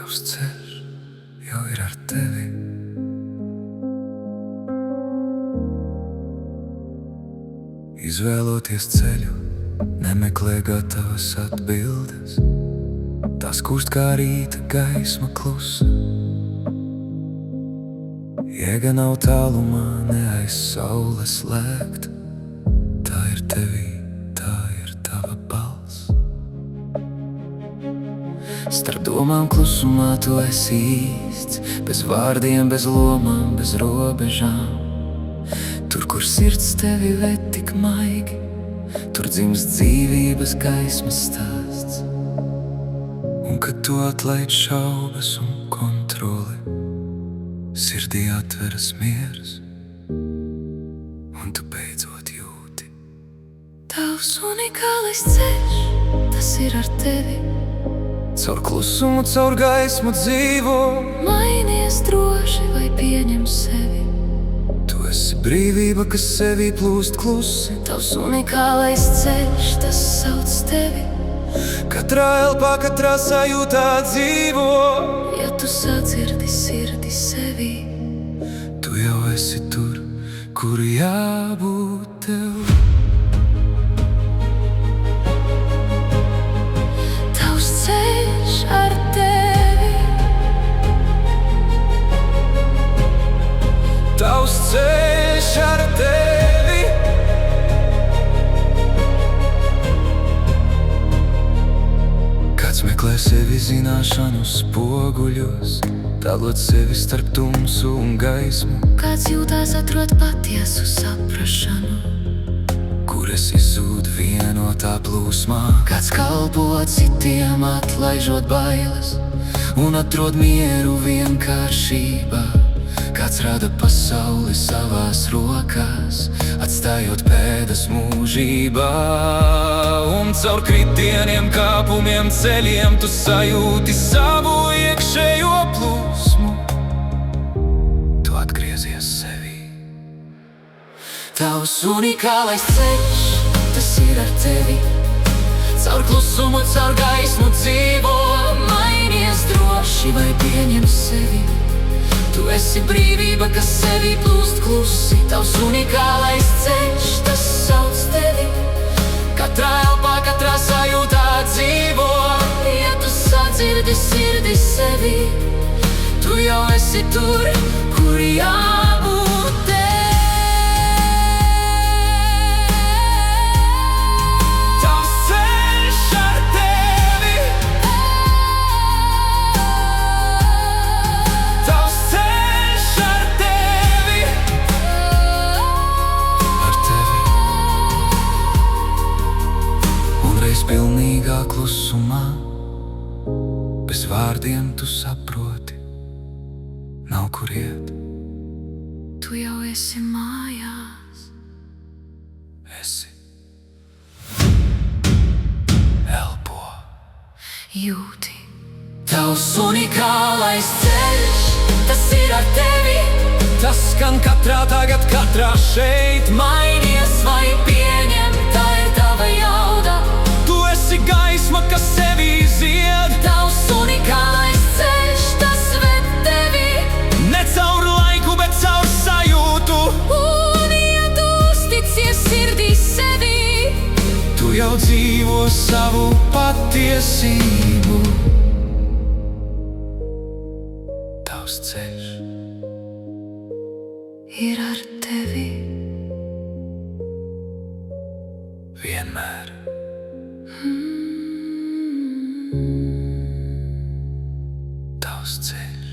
Tavs ceļš jau ir ar tevi. Izvēloties ceļu, nemeklē gatavas atbildes. Tās kust kā rīta gaisma klusa. Jēga nav tālumā, ne aiz saules slēgta. Tā ir tevī, tā ir tava balss. Starp domām klusumā tu esi īsts, bez vārdiem, bez lomām, bez robežām. Tur, kur sirds tevi ved tik maigi, tur dzimst dzīvības gaismas stāsts. Un kad tu atlaid šaubas un kontroli, sirdī atveras miers, un tu beidzot jūti. Tavs unikālais ceļš, tas ir ar tevi. Caur klusumu, caur gaismu dzīvo. Mainies droši vai pieņem sevi. Tu esi brīvība, kas sevī plūst klusi. Tavs unikālais ceļš, tas sauc tevi. Katrā elpā, katrā sajūtā dzīvo. Ja tu sadzirdi sirdi sevī, tu jau esi tur, kur jābūt tev. Tavs ceļš ar tevi. Tavs ceļš ar tevi. Kāds meklē sevi zināšanu spoguļos, dalot sevi starp tumsu un gaismu. Kāds jūtās atrod patiesu saprašanu, kur esi zūd vienotā plūsmā. Kāds kalpo citiem, atlaižot bailes, un atrod mieru vienkāršībā. Kāds rada pasauli savās rokās, atstājot pēdas mūžībā. Un caur kritieniem, kāpumiem, ceļiem tu sajūti savu iekšējo plūsmu. Tu atgriezies sevī. Tavs unikālais ceļš, tas ir ar tevi. Caur klusumu, caur gaismu dzīvo. Mainies droši vai pieņem sevi. Tu esi brīvība, kas sevī plūst klusi. Tavs unikālais ceļš, tas sauc tevi. Katrā elpā, katrā sajūtā dzīvo. Ja tu sadzirdi sirdi sevī, tu jau esi tur, kur jābūt tev. Tavs ceļš ar tevi. Tavs ceļš ar tevi. Ar tevi. Un reiz pilnīgā klusumā, bez vārdiem tu saproti, nav kur iet. Tu jau esi mājās. Esi. Elpo. Jūti. Tavs unikālais ceļš, tas ir ar tevi. Tas skan katrā tagad, katrā šeit. Mainies vai pieņem, tā ir tava jauda. Tu esi gaisma, kas sevī zied. Tavs unikālais ceļš, tas ved tevi. Ne caur laiku, bet caur sajūtu. Un ja tu uzticies sirdī sevī, tu jau dzīvo savu patiesību. Tavs ceļš ir ar tevi. Vienmēr. Tavs ceļš.